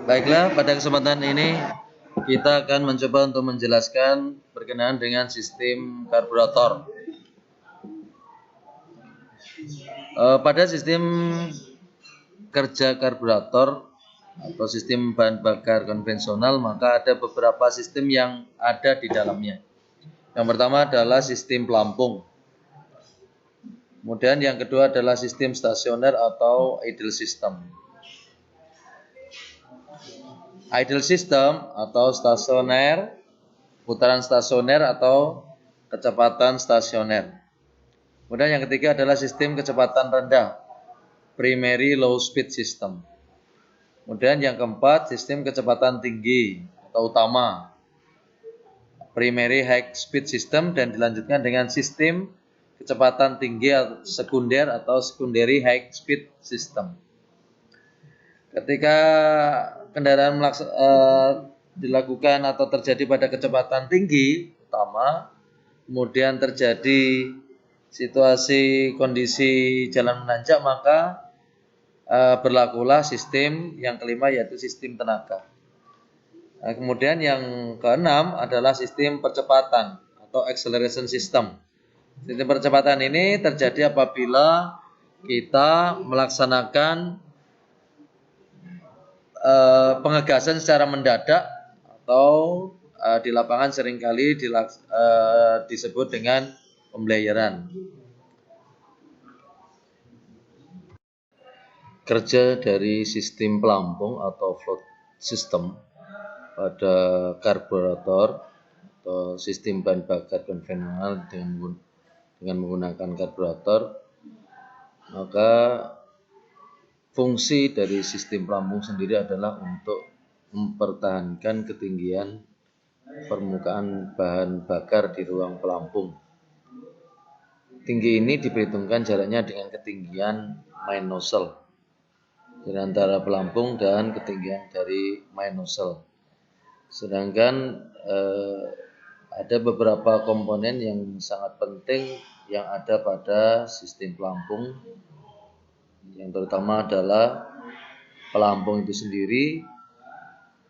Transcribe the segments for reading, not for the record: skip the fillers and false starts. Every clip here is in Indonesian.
Baiklah, pada kesempatan ini kita akan mencoba untuk menjelaskan berkenaan dengan sistem karburator. Pada sistem kerja karburator atau sistem bahan bakar konvensional, maka ada beberapa sistem yang ada di dalamnya. Yang pertama adalah sistem pelampung. Kemudian yang kedua adalah sistem stasioner atau idle system. Idle system atau stasioner, putaran stasioner atau kecepatan stasioner. Kemudian yang ketiga adalah sistem kecepatan rendah, primary low speed system. Kemudian yang keempat, sistem kecepatan tinggi atau utama, primary high speed system, dan dilanjutkan dengan sistem kecepatan tinggi sekunder atau secondary high speed system. Ketika kendaraan dilakukan atau terjadi pada kecepatan tinggi utama, kemudian terjadi situasi kondisi jalan menanjak, maka berlakulah sistem yang kelima, yaitu sistem tenaga. Nah, kemudian yang keenam adalah sistem percepatan atau acceleration system. Sistem percepatan ini terjadi apabila kita melaksanakan pengegasan secara mendadak atau di lapangan seringkali disebut dengan pemblayeran. Kerja dari sistem pelampung atau float system pada karburator atau sistem bahan bakar konvensional dengan menggunakan karburator, maka fungsi dari sistem pelampung sendiri adalah untuk mempertahankan ketinggian permukaan bahan bakar di ruang pelampung. Tinggi ini diperhitungkan jaraknya dengan ketinggian main nozzle di antara pelampung dan ketinggian dari main nozzle. Sedangkan ada beberapa komponen yang sangat penting yang ada pada sistem pelampung. Yang terutama adalah pelampung itu sendiri.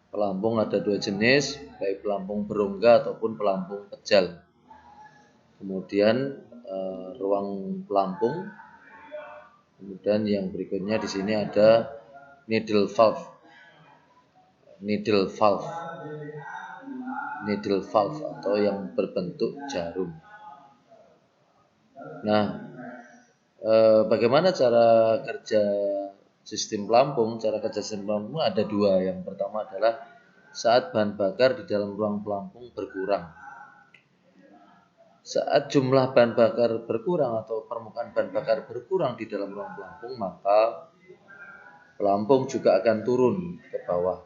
Pelampung ada dua jenis, baik pelampung berongga ataupun pelampung pejal. Kemudian ruang pelampung. Kemudian yang berikutnya di sini ada needle valve atau yang berbentuk jarum. Nah, bagaimana cara kerja sistem pelampung? Cara kerja sistem pelampung ada dua. Yang pertama adalah saat bahan bakar di dalam ruang pelampung berkurang. Saat jumlah bahan bakar berkurang atau permukaan bahan bakar berkurang di dalam ruang pelampung, maka pelampung juga akan turun ke bawah.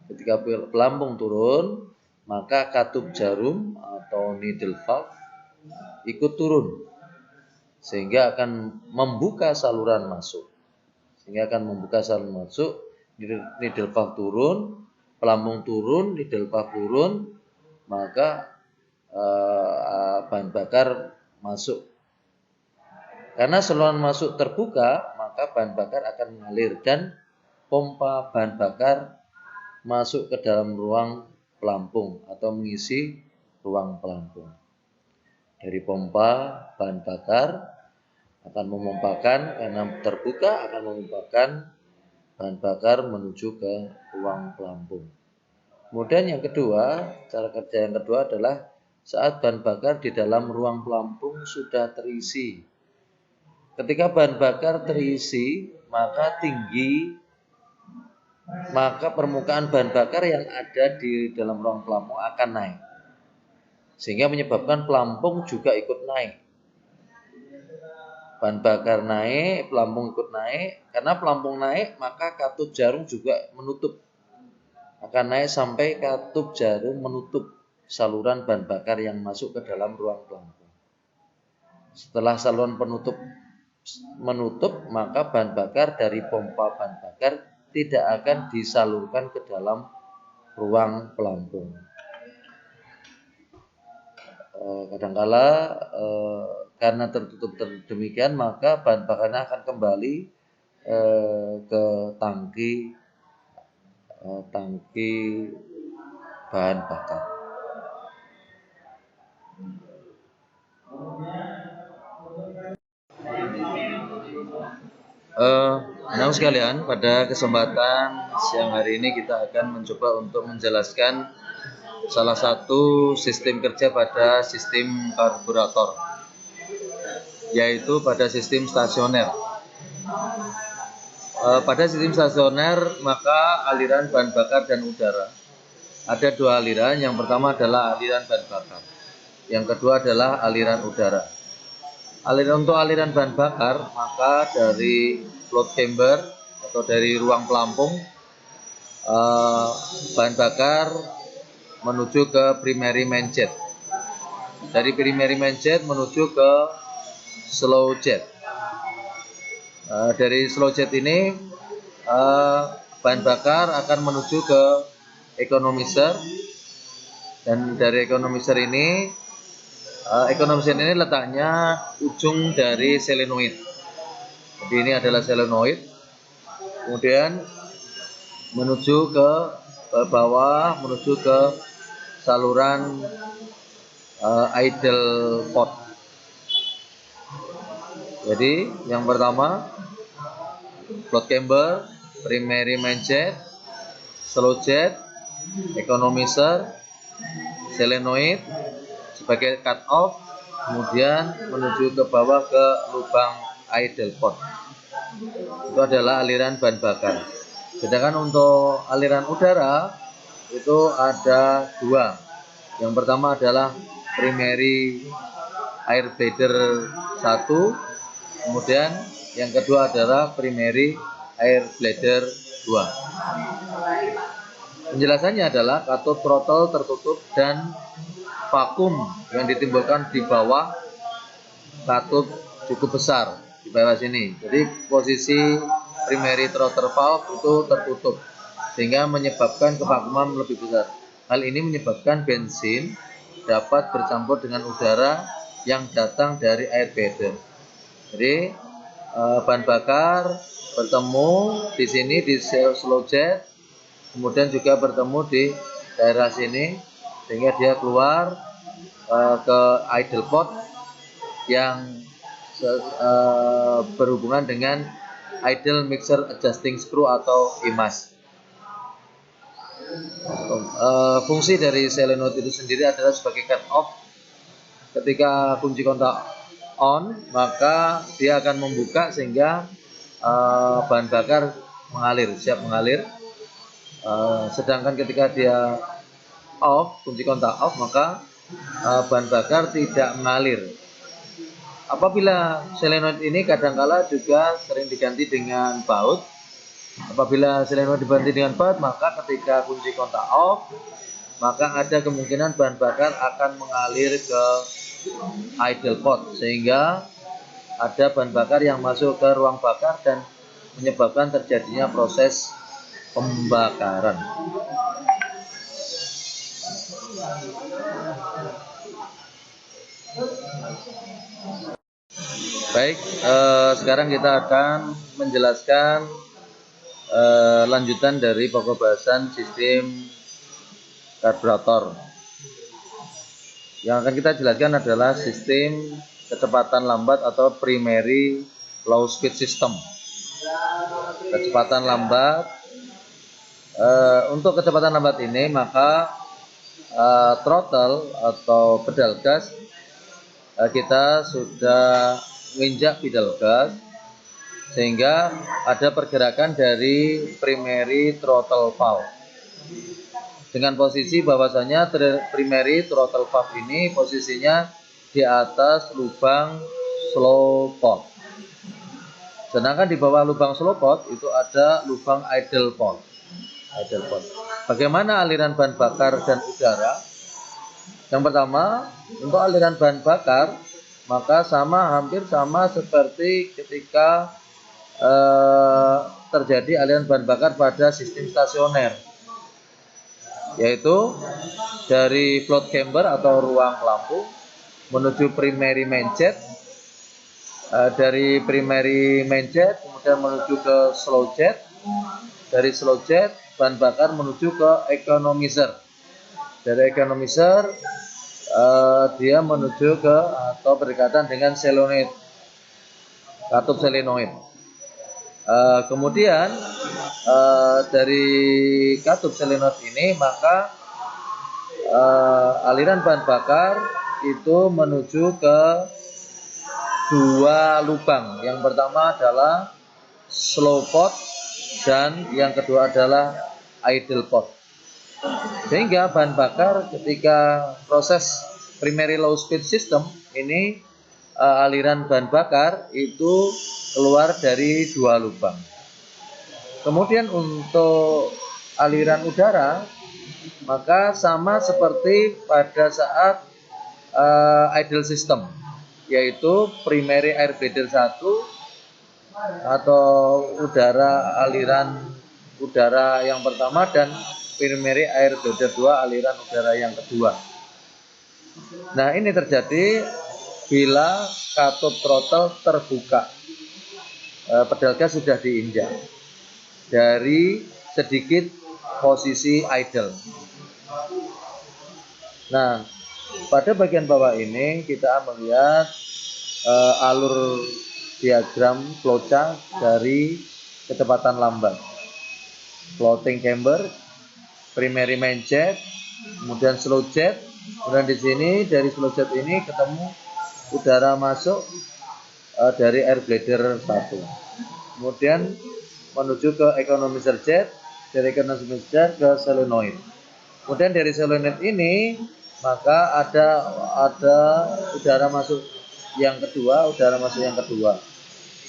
Ketika pelampung turun, maka katup jarum atau needle valve ikut turun, sehingga akan membuka saluran masuk. Needle valve turun, pelampung turun, needle valve turun, maka bahan bakar masuk. Karena saluran masuk terbuka, maka bahan bakar akan mengalir dan pompa bahan bakar masuk ke dalam ruang pelampung atau mengisi ruang pelampung. Dari pompa bahan bakar akan memompakan, karena terbuka akan memompakan bahan bakar menuju ke ruang pelampung. Kemudian yang kedua, cara kerja yang kedua adalah saat bahan bakar di dalam ruang pelampung sudah terisi. Ketika bahan bakar terisi, maka permukaan bahan bakar yang ada di dalam ruang pelampung akan naik, sehingga menyebabkan pelampung juga ikut naik. Bahan bakar naik, pelampung ikut naik. Karena pelampung naik, maka katup jarum juga menutup. Akan naik sampai katup jarum menutup saluran bahan bakar yang masuk ke dalam ruang pelampung. Setelah saluran menutup, maka bahan bakar dari pompa bahan bakar tidak akan disalurkan ke dalam ruang pelampung. Kadangkala karena tertutup demikian, maka bahan bakarnya akan kembali ke tangki tangki bahan bakar. Anak sekalian, pada kesempatan siang hari ini kita akan mencoba untuk menjelaskan salah satu sistem kerja pada sistem karburator, yaitu pada sistem stasioner. Pada sistem stasioner, maka aliran bahan bakar dan udara. Ada dua aliran, yang pertama adalah aliran bahan bakar, yang kedua adalah aliran udara. Untuk aliran bahan bakar, maka dari float chamber atau dari ruang pelampung, bahan bakar menuju ke primary main jet. Dari primary main jet menuju ke slow jet. Dari slow jet ini bahan bakar akan menuju ke economizer, dan dari economizer ini letaknya ujung dari solenoid. Jadi ini adalah solenoid, kemudian menuju ke bawah, menuju ke saluran idle pot. Jadi yang pertama float chamber, primary main jet, slow jet, economizer, solenoid sebagai cut off, kemudian menuju ke bawah ke lubang idle pot. Itu adalah aliran bahan bakar. Sedangkan untuk aliran udara itu ada dua. Yang pertama adalah primary air bladder 1, kemudian yang kedua adalah primary air bladder 2. Penjelasannya adalah cathode throttle tertutup dan vakum yang ditimbulkan di bawah cathode cukup besar di bawah sini. Jadi posisi primary throttle valve itu tertutup sehingga menyebabkan kevakuman lebih besar. Hal ini menyebabkan bensin dapat bercampur dengan udara yang datang dari air bladder. Jadi bahan bakar bertemu di sini di slow jet, kemudian juga bertemu di daerah sini sehingga dia keluar ke idle pot yang berhubungan dengan idle mixer adjusting screw atau IMAS. Fungsi dari solenoid itu sendiri adalah sebagai cut off. Ketika kunci kontak on, maka dia akan membuka sehingga bahan bakar mengalir, siap mengalir. Sedangkan ketika dia off, kunci kontak off, maka bahan bakar tidak mengalir. Apabila solenoid ini kadangkala juga sering diganti dengan baut. Apabila solenoid diganti dengan baut, maka ketika kunci kontak off, maka ada kemungkinan bahan bakar akan mengalir ke idle pot sehingga ada bahan bakar yang masuk ke ruang bakar dan menyebabkan terjadinya proses pembakaran. Baik, sekarang kita akan menjelaskan lanjutan dari pokok bahasan sistem karburator. Yang akan kita jelaskan adalah sistem kecepatan lambat atau primary low speed system. Kecepatan lambat. Untuk kecepatan lambat ini maka throttle atau pedal gas kita sudah menginjak pedal gas sehingga ada pergerakan dari primary throttle valve dengan posisi bahwasanya primary throttle valve ini posisinya di atas lubang slow pot, sedangkan di bawah lubang slow pot itu ada lubang idle pot. Bagaimana aliran bahan bakar dan udara? Yang pertama, untuk aliran bahan bakar maka hampir sama seperti ketika terjadi aliran bahan bakar pada sistem stasioner, yaitu dari float chamber atau ruang pelampung menuju primary main jet, dari primary main jet kemudian menuju ke slow jet, dari slow jet bahan bakar menuju ke economizer. Dari economizer dia menuju ke atau berdekatan dengan solenoid, katup solenoid. Kemudian dari katup solenoid ini maka aliran bahan bakar itu menuju ke dua lubang. Yang pertama adalah slow pot dan yang kedua adalah idle pot. Sehingga bahan bakar ketika proses primary low speed system ini aliran bahan bakar itu keluar dari dua lubang. Kemudian untuk aliran udara maka sama seperti pada saat idle system, yaitu primary air bladder 1 atau aliran udara yang pertama dan primary air bladder 2 aliran udara yang kedua. Nah, ini terjadi bila katup throttle terbuka. Pedal gas sudah diinjak dari sedikit posisi idle. Nah, pada bagian bawah ini kita melihat alur diagram flowchart dari kecepatan lambat. Floating camber, primary main jet, kemudian slow jet. Kemudian di sini dari slow jet ini ketemu udara masuk dari air bladder 1. Kemudian menuju ke economizer jet, dari economizer jet ke solenoid. Kemudian dari solenoid ini maka ada udara masuk yang kedua,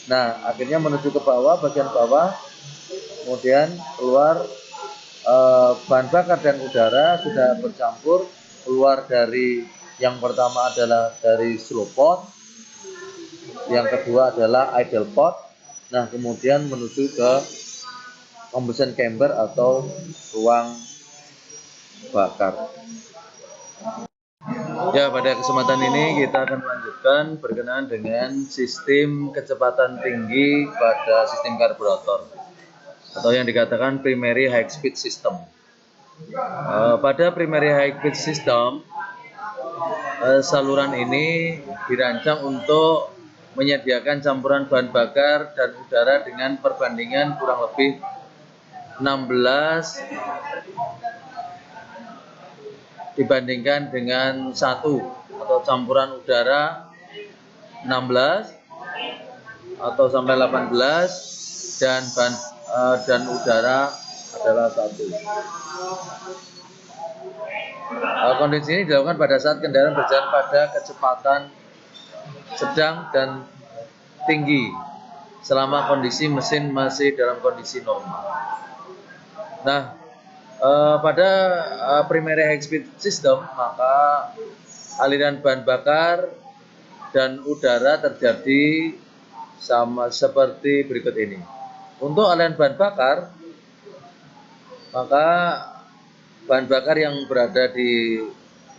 Nah, akhirnya menuju ke bawah, bagian bawah, kemudian keluar bahan bakar dan udara sudah bercampur, keluar dari yang pertama adalah dari slow pot, yang kedua adalah idle pot. Nah, kemudian menuju ke combustion chamber atau ruang bakar. Ya, pada kesempatan ini kita akan melanjutkan berkenaan dengan sistem kecepatan tinggi pada sistem karburator atau yang dikatakan primary high speed system. Pada primary high speed system, saluran ini dirancang untuk menyediakan campuran bahan bakar dan udara dengan perbandingan kurang lebih 16 dibandingkan dengan 1, atau campuran udara 16 atau sampai 18 dan udara adalah 1. Kondisi ini dilakukan pada saat kendaraan berjalan pada kecepatan sedang dan tinggi selama kondisi mesin masih dalam kondisi normal. Nah, pada primary high speed system maka aliran bahan bakar dan udara terjadi sama seperti berikut ini. Untuk aliran bahan bakar, maka bahan bakar yang berada di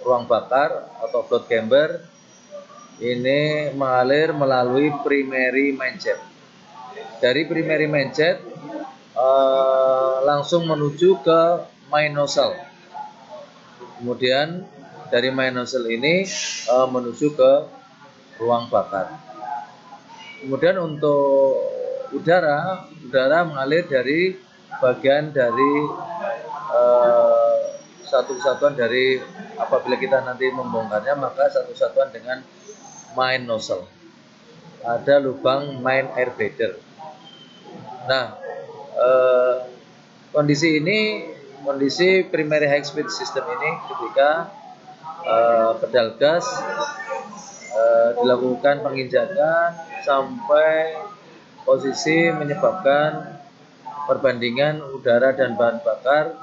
ruang bakar atau float chamber ini mengalir melalui primary main jet. Dari primary main jet langsung menuju ke main nozzle. Kemudian dari main nozzle ini menuju ke ruang bakar. Kemudian untuk udara mengalir dari bagian dari satu kesatuan dari, apabila kita nanti membongkarnya, maka satu kesatuan dengan main nozzle. Ada lubang main air bladder. Nah, kondisi primary high speed system ini ketika pedal gas dilakukan penginjakan sampai posisi menyebabkan perbandingan udara dan bahan bakar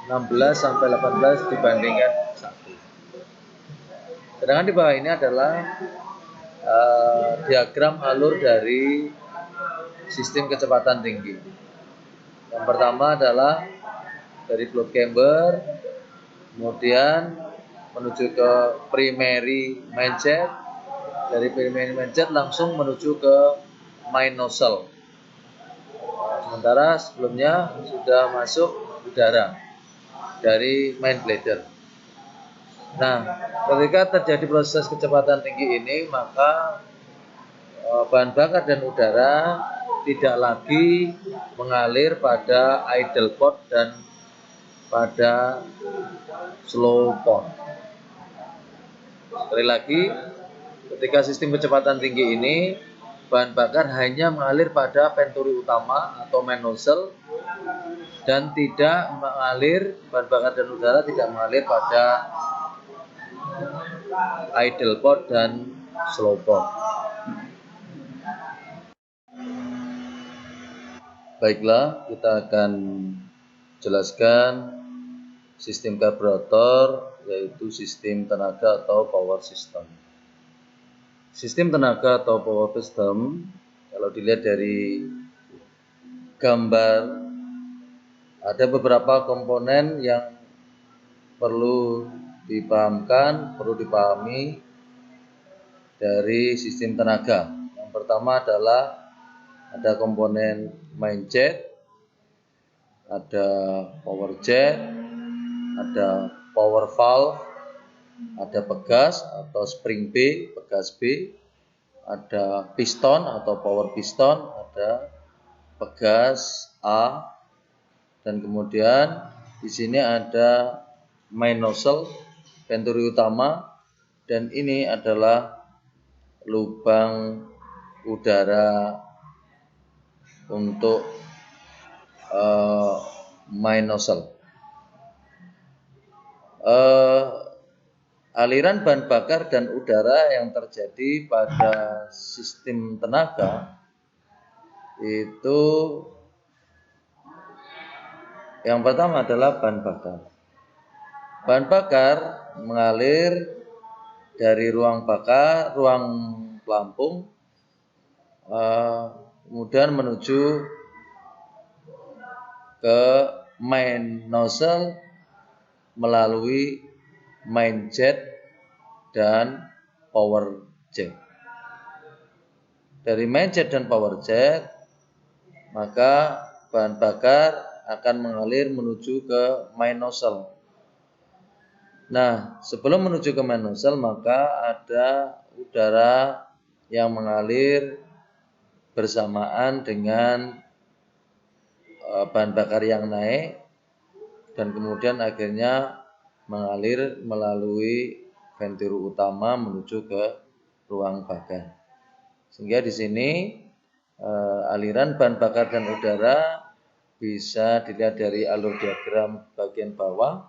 16 sampai 18 dibandingkan 1. Sedangkan di bawah ini adalah diagram alur dari sistem kecepatan tinggi. Yang pertama adalah dari float chamber, kemudian menuju ke primary main jet, dari primary main jet langsung menuju ke main nozzle. sementara sebelumnya sudah masuk udara dari main bladder. Nah, ketika terjadi proses kecepatan tinggi ini, maka bahan bakar dan udara tidak lagi mengalir pada idle port dan pada slow port. Sekali lagi, ketika sistem kecepatan tinggi ini, bahan bakar hanya mengalir pada venturi utama atau main nozzle dan tidak mengalir, bahan bakar dan udara tidak mengalir pada idle port dan slow port. Baiklah, kita akan jelaskan sistem karburator, yaitu sistem tenaga atau power system. Sistem tenaga atau power system, kalau dilihat dari gambar, ada beberapa komponen yang perlu dipahamkan, perlu dipahami dari sistem tenaga. Yang pertama adalah ada komponen main jet, ada power jet, ada power valve, ada pegas atau spring B, pegas B, ada piston atau power piston, ada pegas A, dan kemudian di sini ada main nozzle, venturi utama, dan ini adalah lubang udara untuk main nozzle. Aliran bahan bakar dan udara yang terjadi pada sistem tenaga itu yang pertama adalah bahan bakar. Bahan bakar mengalir dari ruang bakar, ruang pelampung, kemudian menuju ke main nozzle melalui main jet dan power jet. Dari main jet dan power jet, maka bahan bakar akan mengalir menuju ke main nozzle. Nah, sebelum menuju ke main nozzle, maka ada udara yang mengalir bersamaan dengan bahan bakar yang naik dan kemudian akhirnya mengalir melalui venturi utama menuju ke ruang bakar. Sehingga di sini aliran bahan bakar dan udara bisa dilihat dari alur diagram bagian bawah.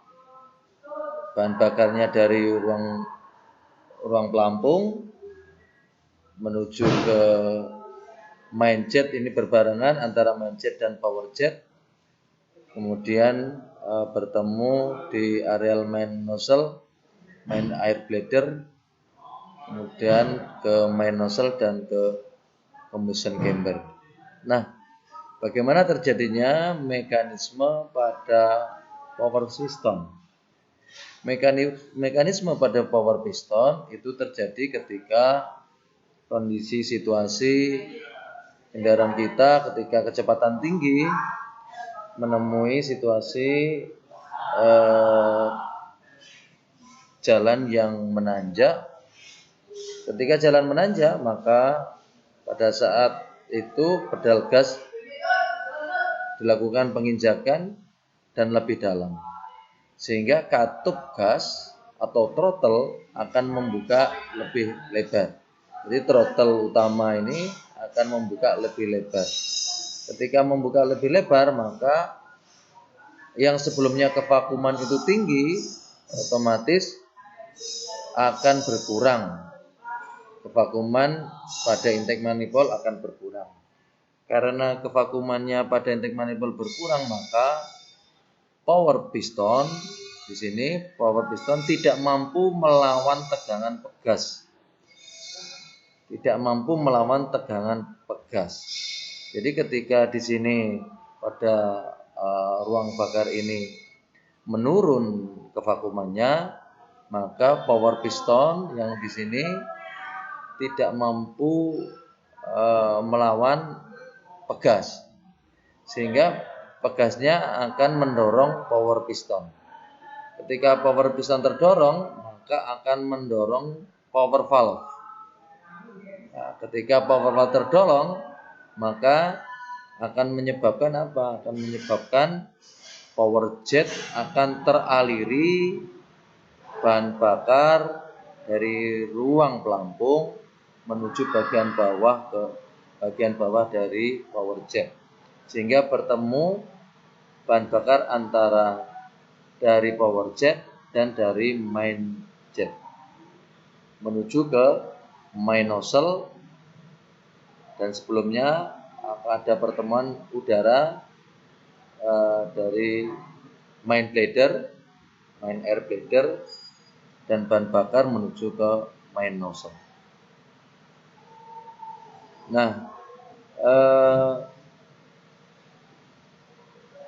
Bahan bakarnya dari ruang pelampung menuju ke main jet, ini berbarengan antara main jet dan power jet. Kemudian bertemu di areal main nozzle, main air bladder, kemudian ke main nozzle dan ke combustion chamber. Nah, bagaimana terjadinya mekanisme pada power piston? Mekanisme pada power piston itu terjadi ketika kondisi situasi kendaraan kita ketika kecepatan tinggi menemui situasi jalan yang menanjak. Ketika jalan menanjak, maka pada saat itu pedal gas dilakukan penginjakan dan lebih dalam, sehingga katup gas atau throttle akan membuka lebih lebar. Jadi throttle utama ini akan membuka lebih lebar. Ketika membuka lebih lebar, maka yang sebelumnya kevakuman itu tinggi, otomatis akan berkurang. Kevakuman pada intake manifold akan berkurang. Karena kevakumannya pada intake manifold berkurang, maka power piston di sini tidak mampu melawan tegangan pegas. Tidak mampu melawan tegangan pegas. Jadi ketika di sini pada ruang bakar ini menurun kevakumannya, maka power piston yang di sini tidak mampu melawan pegas, sehingga pegasnya akan mendorong power piston. Ketika power piston terdorong, maka akan mendorong power valve. Nah, ketika power valve terdorong, maka akan menyebabkan apa? Akan menyebabkan power jet akan teraliri bahan bakar dari ruang pelampung menuju bagian bawah ke bagian bawah dari power jet, sehingga bertemu bahan bakar antara dari power jet dan dari main jet menuju ke main nozzle, dan sebelumnya ada pertemuan udara dari main bladder, main air bladder, dan bahan bakar menuju ke main nozzle. Nah,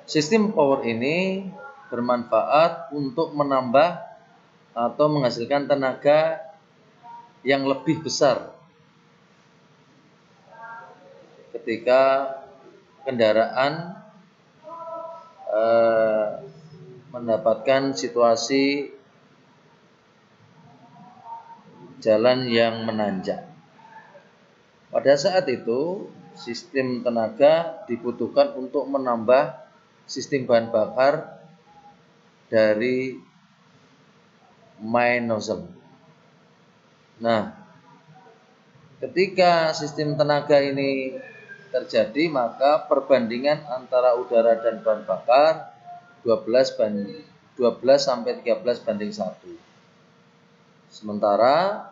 sistem power ini bermanfaat untuk menambah atau menghasilkan tenaga yang lebih besar ketika kendaraan mendapatkan situasi jalan yang menanjak. Pada saat itu, sistem tenaga dibutuhkan untuk menambah sistem bahan bakar dari main nozzle. Nah, ketika sistem tenaga ini terjadi, maka perbandingan antara udara dan bahan bakar 12 sampai 13 banding 1. Sementara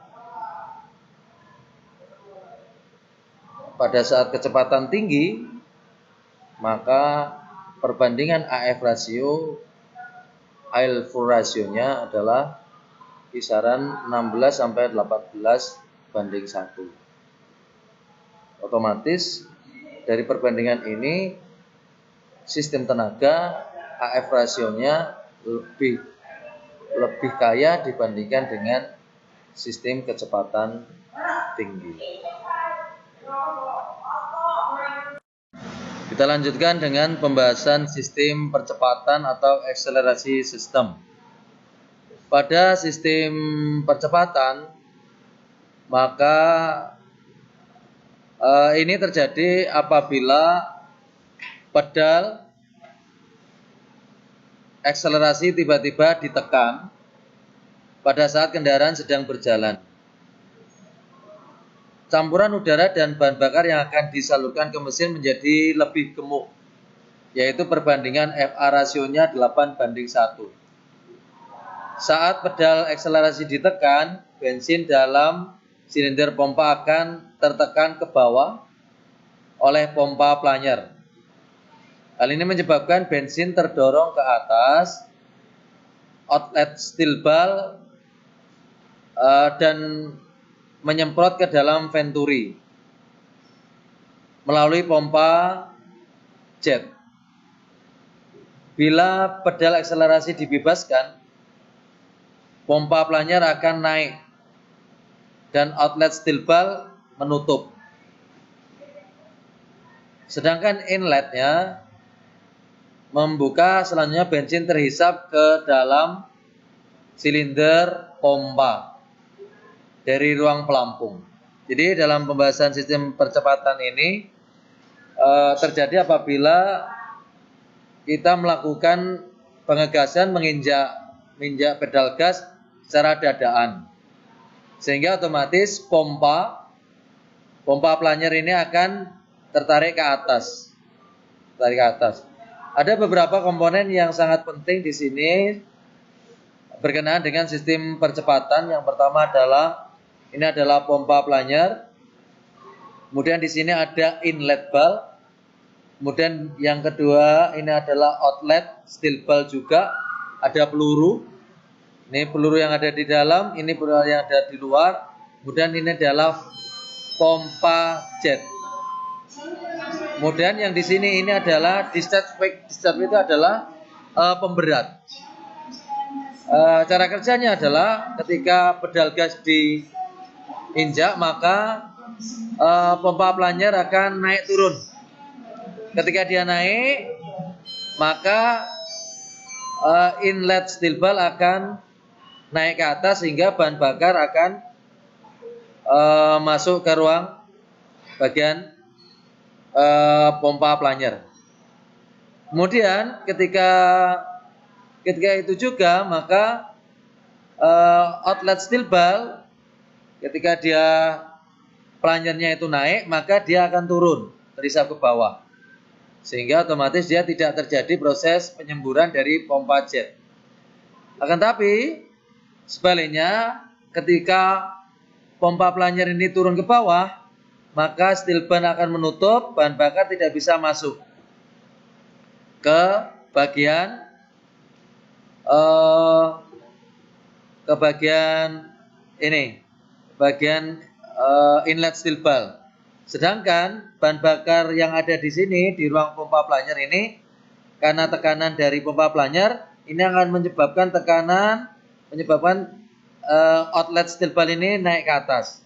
pada saat kecepatan tinggi, maka perbandingan AF rasio, air fuel rasionya adalah kisaran 16 sampai 18 banding 1. Otomatis dari perbandingan ini sistem tenaga AF rasionya lebih kaya dibandingkan dengan sistem kecepatan tinggi. Kita lanjutkan dengan pembahasan sistem percepatan atau akselerasi sistem. Pada sistem percepatan, maka ini terjadi apabila pedal akselerasi tiba-tiba ditekan pada saat kendaraan sedang berjalan. Campuran udara dan bahan bakar yang akan disalurkan ke mesin menjadi lebih gemuk, yaitu perbandingan FA rasionya 8 banding 1. Saat pedal akselerasi ditekan, bensin dalam silinder pompa akan tertekan ke bawah oleh pompa planyer. Hal ini menyebabkan bensin terdorong ke atas, outlet steel ball dan menyemprot ke dalam venturi melalui pompa jet. Bila pedal akselerasi dibebaskan, pompa planyer akan naik dan outlet steel ball menutup. Sedangkan inletnya membuka, selanjutnya bensin terhisap ke dalam silinder pompa dari ruang pelampung. Jadi dalam pembahasan sistem percepatan ini terjadi apabila kita melakukan pengegasan menginjak pedal gas secara dadaan, sehingga otomatis pompa planyer ini akan tertarik ke atas. Ada beberapa komponen yang sangat penting di sini berkenaan dengan sistem percepatan. Yang pertama adalah ini adalah pompa planyer. Kemudian di sini ada inlet ball. Kemudian yang kedua ini adalah outlet steel ball juga. Ada peluru. Ini peluru yang ada di dalam, ini peluru yang ada di luar. Kemudian ini adalah pompa jet. Kemudian yang di sini ini adalah discharge weight. Discharge itu adalah pemberat. Cara kerjanya adalah ketika pedal gas diinjak, maka pompa planyer akan naik turun. Ketika dia naik, maka inlet steel ball akan naik ke atas sehingga bahan bakar akan masuk ke ruang bagian pompa plunger. Kemudian ketika itu juga, maka outlet steel ball ketika dia plungernya itu naik, maka dia akan turun terisap ke bawah, sehingga otomatis dia tidak terjadi proses penyemburan dari pompa jet. Akan tapi sebaliknya, ketika pompa plunger ini turun ke bawah, maka steel band akan menutup, bahan bakar tidak bisa masuk ke bagian ini, bagian inlet steel ball. Sedangkan bahan bakar yang ada di sini di ruang pompa plunger ini, karena tekanan dari pompa plunger ini akan menyebabkan outlet steel ball ini naik ke atas.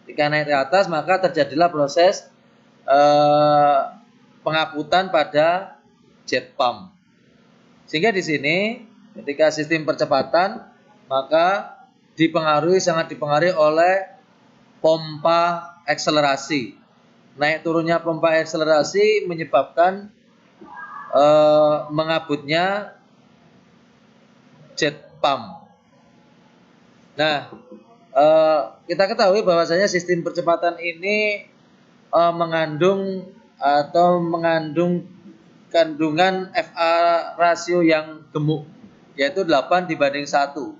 Ketika naik ke atas, maka terjadilah proses pengaputan pada jet pump. Sehingga di sini ketika sistem percepatan, maka sangat dipengaruhi oleh pompa akselerasi. Naik turunnya pompa akselerasi menyebabkan mengabutnya jet pump. Nah, kita ketahui bahwasanya sistem percepatan ini mengandung kandungan FA rasio yang gemuk, yaitu 8:1.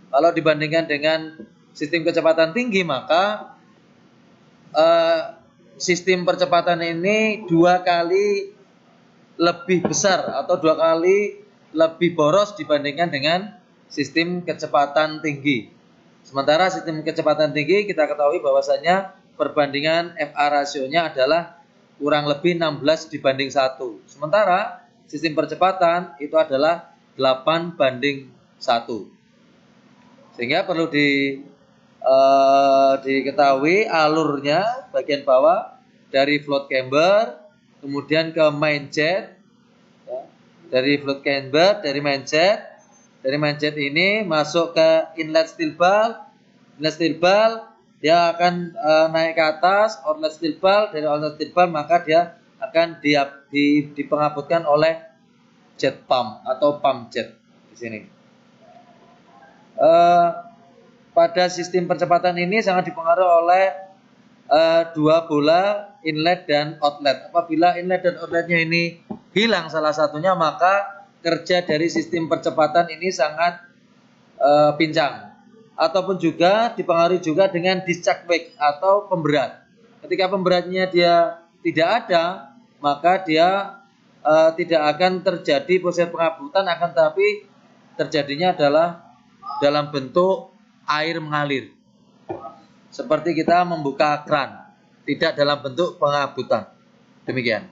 Kalau dibandingkan dengan sistem kecepatan tinggi, maka sistem percepatan ini 2 kali lebih besar atau 2 kali lebih boros dibandingkan dengan sistem kecepatan tinggi. Sementara sistem kecepatan tinggi kita ketahui bahwasanya perbandingan FA rasionya adalah kurang lebih 16:1. Sementara sistem percepatan itu adalah 8:1. Sehingga perlu diketahui alurnya bagian bawah dari float camber, kemudian ke main jet, ya, dari float camber, dari main jet ini masuk ke inlet steel ball. Inlet steel ball dia akan naik ke atas outlet steel ball, dari outlet steel ball maka dia akan dipengaputkan oleh jet pump atau pump jet di sini. Pada sistem percepatan ini sangat dipengaruhi oleh 2 bola inlet dan outlet. Apabila inlet dan outletnya ini hilang salah satunya, maka kerja dari sistem percepatan ini sangat pincang. Ataupun juga dipengaruhi juga dengan discharge weight atau pemberat. Ketika pemberatnya dia tidak ada, maka dia tidak akan terjadi proses pengabutan, akan tetapi terjadinya adalah dalam bentuk air mengalir. Seperti kita membuka kran, tidak dalam bentuk pengabutan. Demikian.